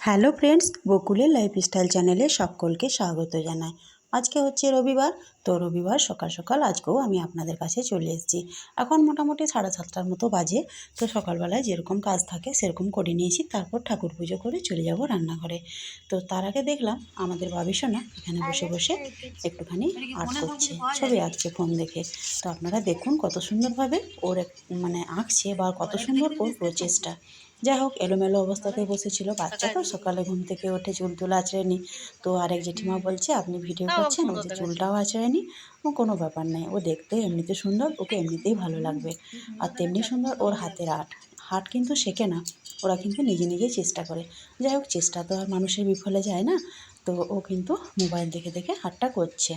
Hello friends, বকুলের lifestyle চ্যানেলে সকলকে স্বাগত জানাই। আজকে হচ্ছে রবিবার, তো রবিবার সকাল সকাল আজকেও আমি আপনাদের কাছে চলে এসেছি। এখন মোটামুটি 7:30টার মতো বাজে। তো সকালবেলায় যেরকম কাজ থাকে সেরকম করে নিয়েছি, তারপর ঠাকুর পুজো করে চলে যাব রান্নাঘরে। তো তার আগে দেখলাম আমাদের বাবিসোনা এখানে বসে বসে একটুখানি আর্ট করছে, ছবি আঁকছে ফোন দেখে। তো আপনারা দেখুন কত সুন্দরভাবে ওর আঁকছে বা কত সুন্দর ওর প্রচেষ্টা। যাই হোক, এলোমেলো অবস্থাতেই বসেছিল। বাচ্চা তো সকালে ঘুম থেকে উঠে চুল টুল আঁচড়েনি। তো আরেক জেঠিমা বলছে, আপনি ভিডিও করছেন, ও যে চুলটাও আঁচড়েনি, ও কোনো ব্যাপার নেই, ও দেখতে এমনিতে সুন্দর, ওকে এমনিতেই ভালো লাগবে। আর তেমনি সুন্দর ওর হাতের আর্ট। হাট কিন্তু শেখে না, ওরা কিন্তু নিজে নিজেই চেষ্টা করে। যাই হোক, চেষ্টা তো আর মানুষের বিফলে যায় না। তো ও কিন্তু মোবাইল দেখে দেখে হাটটা করছে।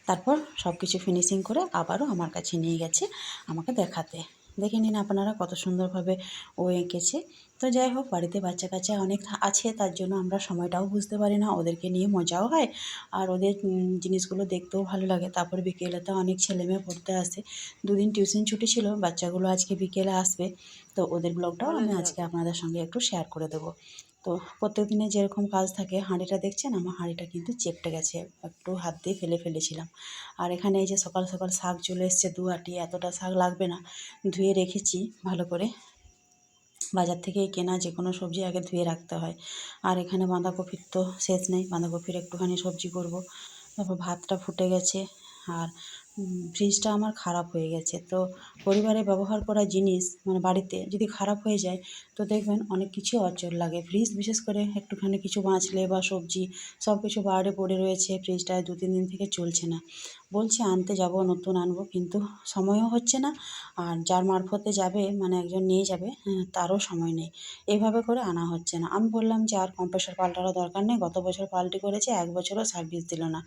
তারপর সব কিছু ফিনিশিং করে আবারও আমার কাছে নিয়ে গেছে আমাকে দেখাতে। দেখে নিন আপনারা কত সুন্দরভাবে ও এঁকেছে। তো যাই হোক, বাড়িতে বাচ্চা কাচ্চা অনেক আছে, তার জন্য আমরা সময়টাও বুঝতে পারি না, ওদেরকে নিয়ে মজাও হয় আর ওদের জিনিসগুলো দেখতেও ভালো লাগে। তারপর বিকেলে তো অনেক ছেলেমেয়ে পড়তে আসে। দুদিন টিউশন ছুটি ছিল, বাচ্চাগুলো আজকে বিকেলে আসবে। তো ওদের ব্লগটাও আমি আজকে আপনাদের সঙ্গে একটু শেয়ার করে দেবো। তো প্রত্যেক দিনে যেরকম কাজ থাকে, হাঁড়িটা দেখছেন, আমার হাঁড়িটা কিন্তু চেপটে গেছে, একটু হাত দিয়ে ফেলেছিলাম। আর এখানে এই যে সকাল সকাল শাক চলে এসছে 2 আঁটি, এতটা শাক লাগবে না, ধুয়ে রেখেছি ভালো করে। বাজার থেকে কেনা যে কোনো সবজি আগে ধুয়ে রাখতে হয়। আর এখানে বাঁধাকপির তো শেষ নেই, বাঁধাকপির একটুখানি সবজি করব। তারপর ভাতটা ফুটে গেছে। আর ফ্রিজটা আমার খারাপ হয়ে গেছে। তো পরিবারে ব্যবহার করা জিনিস বাড়িতে যদি খারাপ হয়ে যায়, তো দেখবেন অনেক কিছু অচল লাগে। ফ্রিজ বিশেষ করে একটুখানি কিছু বাঁচলে বা সবজি সব কিছু বাইরে পড়ে রয়েছে, ফ্রিজটায় 2-3 দিন থেকে চলছে না। বলছি আনতে যাব, নতুন আনবো, কিন্তু সময়ও হচ্ছে না। আর যার মারফতে যাবে একজন নিয়ে যাবে, তারও সময় নেই। এইভাবে করে আনা হচ্ছে না। আমি বললাম যে আর কম্প্রেসার পাল্টানোর দরকার নেই, গত বছর পাল্টি করেছে, 1 বছরও সার্ভিস দিল না।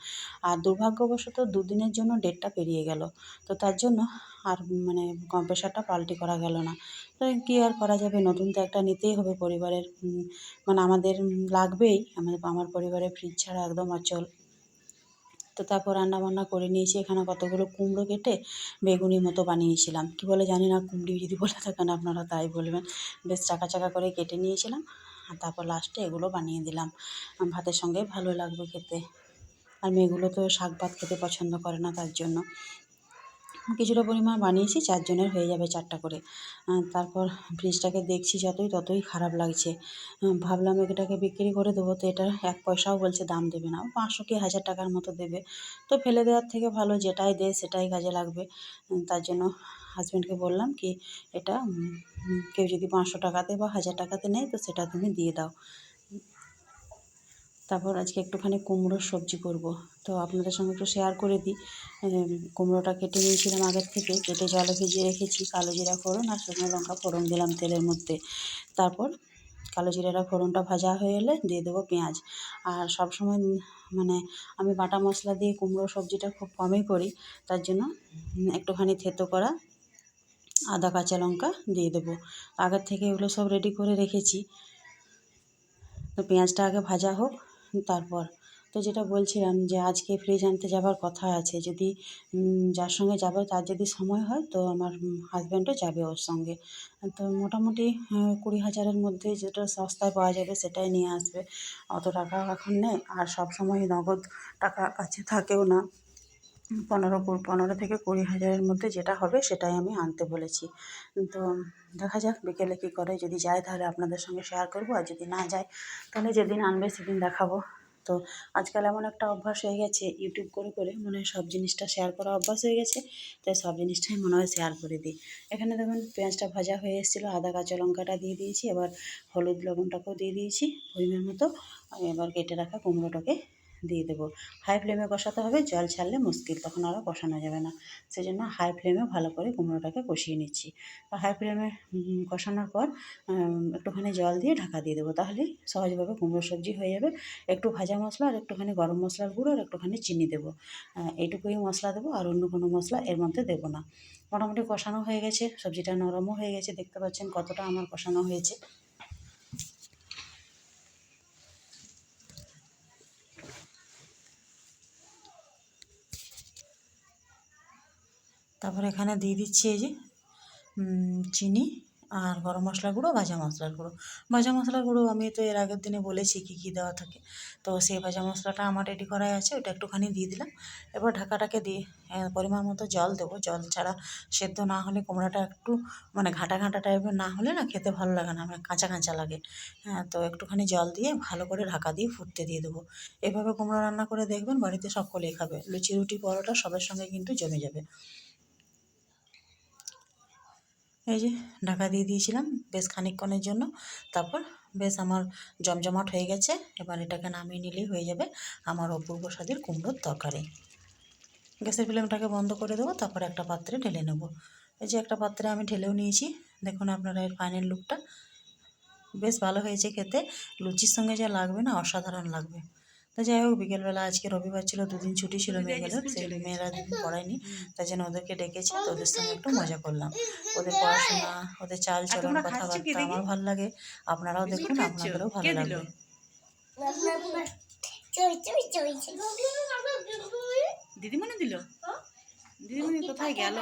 আর দুর্ভাগ্যবশত 2 দিনের জন্য ডেটটা পেরিয়ে গেল। তো তার জন্য আর কম্প্রেসারটা পাল্টি করা গেল না। তো কী আর করা যাবে, নতুন তো একটা নিতেই হবে পরিবারের। আমাদের লাগবেই, আমার পরিবারে ফ্রিজ ছাড়া একদম অচল। তো তারপর রান্নাবান্না করে নিয়েছি। এখানে কতগুলো কুমড়ো কেটে বেগুনি মতো বানিয়েছিলাম। কী বলে জানি না, কুমড়ি যদি বলে থাকেন আপনারা তাই বলবেন। বেশ চাকা চাকা করে কেটে নিয়েছিলাম। আর তারপর লাস্টে এগুলো বানিয়ে দিলাম। ভাতের সঙ্গে ভালো লাগবে খেতে। আর মেয়েগুলো তো শাক ভাত খেতে পছন্দ করে না, তার জন্য কিছুটা পরিমাণ বানিয়েছি, 4 জনের হয়ে যাবে 4টা করে। তারপর ফ্রিজটাকে দেখছি যতই ততই খারাপ লাগছে। ভাবলাম এটাকে বিক্রি করে দেবো, তো এটার 1 পয়সাও বলছে দাম দেবে না। 500 কি 1000 টাকার মতো দেবে। তো ফেলে দেওয়ার থেকে ভালো যেটাই দেয় সেটাই কাজে লাগবে। তার জন্য হাজব্যান্ডকে বললাম কি, এটা কেউ যদি 500 টাকাতে বা 1000 টাকাতে নেয়, তো সেটা তুমি দিয়ে দাও। তারপর আজকে একটুখানি কুমড়োর সবজি করব। তো আপনাদের সঙ্গে একটু শেয়ার করে দিই। কুমড়োটা কেটে নিয়েছিলাম আগের থেকে, কেটে জলে ভিজিয়ে রেখেছি। কালো জিরা ফোড়ন আর শুকনো লঙ্কা ফোড়ন দিলাম তেলের মধ্যে। তারপর কালো জিরাটা ফোড়নটা ভাজা হয়ে এলে দিয়ে দেবো পেঁয়াজ। আর সবসময় আমি বাটা মশলা দিয়ে কুমড়ো সবজিটা খুব কমই করি, তার জন্য একটুখানি থেতো করা আদা কাঁচা লঙ্কা দিয়ে দেবো। আগের থেকে এগুলো সব রেডি করে রেখেছি। তো পেঁয়াজটা আগে ভাজা হোক, তারপর তো যেটা বলছিলাম যে আজকে ফ্রিজ আনতে যাবার কথা আছে। যদি যার সঙ্গে যাবে তার যদি সময় হয়, তো আমার হাজব্যান্ডও যাবে ওর সঙ্গে। তো মোটামুটি 20,000-এর মধ্যে যেটা সস্তায় পাওয়া যাবে সেটাই নিয়ে আসবে। অত টাকাও এখন নেই, আর সবসময় নগদ টাকা কাছে থাকেও না। 15 থেকে 20,000-এর মধ্যে যেটা হবে সেটাই আমি আনতে বলেছি। তো দেখা যাক বিকেলে কী করে। যদি যায় তাহলে আপনাদের সঙ্গে শেয়ার করব, আর যদি না যায় তাহলে যেদিন আনবে সেদিন দেখাবো। তো আজকাল এমন একটা অভ্যাস হয়ে গেছে, ইউটিউব করে করে সব জিনিসটা শেয়ার করা অভ্যাস হয়ে গেছে। তাই সব জিনিসটাই মনে হয় শেয়ার করে দিই। এখানে দেখুন পেঁয়াজটা ভাজা হয়ে এসেছিলো, আদা কাঁচা লঙ্কাটা দিয়ে দিয়েছি, এবার হলুদ লবণটাকেও দিয়ে দিয়েছি পরিমাণ মতো। এবার কেটে রাখা কুমড়োটাকে দিয়ে দেবো। হাই ফ্লেমে কষাতে হবে, জল ছাড়লে মুশকিল, তখন আরও কষানো যাবে না। সেজন্য হাই ফ্লেমে ভালো করে কুমড়োটাকে কষিয়ে নিচ্ছি। হাই ফ্লেমে কষানোর পর একটুখানি জল দিয়ে ঢাকা দিয়ে দেবো, তাহলেই সহজভাবে কুমড়ো সবজি হয়ে যাবে। একটু ভাজা মশলা আর একটুখানি গরম মশলার গুঁড়ো আর একটুখানি চিনি দেবো। এইটুকুই মশলা দেবো, আর অন্য কোনো মশলা এর মধ্যে দেবো না। মোটামুটি কষানো হয়ে গেছে, সবজিটা নরমও হয়ে গেছে, দেখতে পাচ্ছেন কতটা আমার কষানো হয়েছে। তারপর এখানে দিয়ে দিচ্ছি এই যে চিনি আর গরম মশলার গুঁড়ো, ভাজা মশলার গুঁড়ো। ভাজা মশলার গুঁড়ো আমি তো এর আগের দিনে বলেছি কী কী দেওয়া থাকে। তো সেই ভাজা মশলাটা আমার রেডি করাই আছে, ওটা একটুখানি দিয়ে দিলাম। এবার ঢাকাটাকে দিয়ে পরিমাণ মতো জল দেবো। জল ছাড়া সেদ্ধ না হলে কুমড়োটা একটু মানে ঘাঁটা ঘাঁটা টাইপের না হলে না খেতে ভালো লাগে না, মানে কাঁচা কাঁচা লাগে। হ্যাঁ, তো একটুখানি জল দিয়ে ভালো করে ঢাকা দিয়ে ফুটতে দিয়ে দেবো। এভাবে কুমড়ো রান্না করে দেখবেন, বাড়িতে সকলেই খাবে। লুচি, রুটি, পরোটা সবের সঙ্গে কিন্তু জমে যাবে। এই যে ঢাকা দিয়ে দিয়েছিলাম বেশ খানিকক্ষণের জন্য। তারপর বেশ আমার জমজমাট হয়ে গেছে। এবার এটাকে নামিয়ে নিলেই হয়ে যাবে আমার অপূর্ব স্বাদের কুমড়োর তরকারি। গ্যাসের ফ্লেমটাকে বন্ধ করে দেবো, তারপর একটা পাত্রে ঢেলে নেব। এই যে একটা পাত্রে আমি ঢেলেও নিয়েছি। দেখুন আপনারা এর ফাইনাল লুকটা। বেশ ভালো হয়েছে খেতে, লুচির সঙ্গে যা লাগবে না অসাধারণ লাগবে। তো যাই হোক, বিকেলবেলা আজকে রবিবার ছিল, দুদিন ছুটি ছিল মেয়েগুলোর, সেই মেয়েরা দুদিন পড়ায়নি, তাই জন্য ওদেরকে ডেকেছি। তো ওদের সঙ্গে একটু মজা করলাম। ওদের পড়াশোনা, ওদের চাল চলন, কথাবার্তা আমার ভালো লাগে। আপনারাও দেখুন, আপনাদেরও ভালো লাগবে। দিদিমণি দিল, দিদিমণি কোথায় গেল?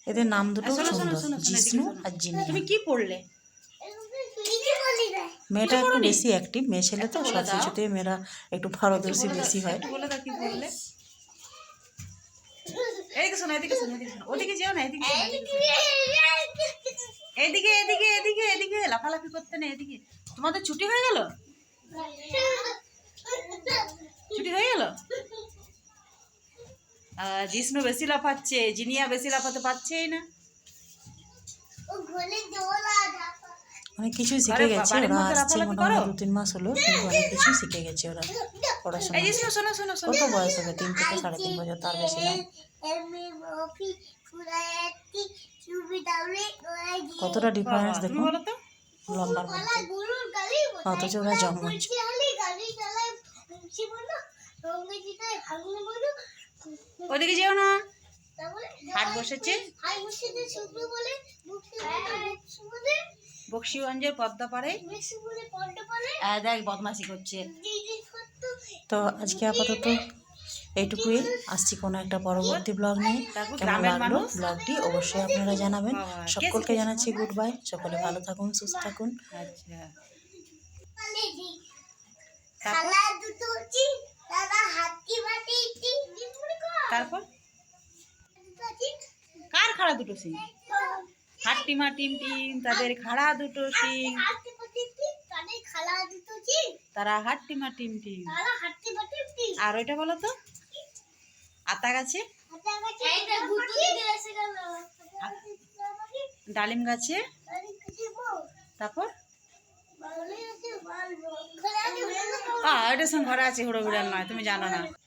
এদের নাম দুটো সুন্দর, জিষ্ণু আর জিনিয়া। তুমি কি পড়লে? মেয়েটা একটু বেশি অ্যাক্টিভ, মেয়ে ছেলে তো সব কিছুতে মেয়েরা একটু পারদর্শী বেশি হয়। বলে দাও কি পড়লে। এদিকে শোনো, এদিকে শোনো, এদিকে শোনো। ওদিকে যেও না, এদিকে শোনো, এদিকে এদিকে এদিকে এদিকে লাফালাফি করতে না, এদিকে। তোমাদের ছুটি হয়ে গেল? ছুটি হয়ে গেল? জিষ্ণু বেশি লাফাচ্ছে, জিনিয়া বেশি লাফাতে পারছেই না। অনেক কিছুই শিখে গেছে ওরা, আসছে মোটামুটি 2-3 মাস হলো, কিন্তু অনেক কিছুই শিখে গেছে ওরা পড়াশোনা। কত বয়স হবে? 3 থেকে 3.5 বছর, তার বেশি না। কতটা ডিফারেন্স দেখুন লম্বার মধ্যে, অথচ ওরা জন্মজ। ওদিকে যেও না, হাট বসেছে বক্সিগঞ্জের পদ্মা পাড়ে। দেখ বদমাশি করছে। তো আজকে আপাতত এইটুকুই, আসছি কোনো একটা পরবর্তী ব্লগ নিয়ে। কেমন লাগলো ব্লগটি অবশ্যই আপনারা জানাবেন। সকলকে জানাচ্ছি গুড বাই, সকলে ভালো থাকুন, সুস্থ থাকুন। আচ্ছা, তারপর কার খাড়া দুটো সিং? হাট্টিমা টিম টিম, তাদের খাড়া দুটো সিং, তারা হাট্টিমা টিম টিম। আর ওইটা বলো তো, আতা গাছে, ডালিম গাছে, তারপর এটার সঙ্গে ঘরে আছে, হুড়ো বিড়াল নয়, তুমি জানো না।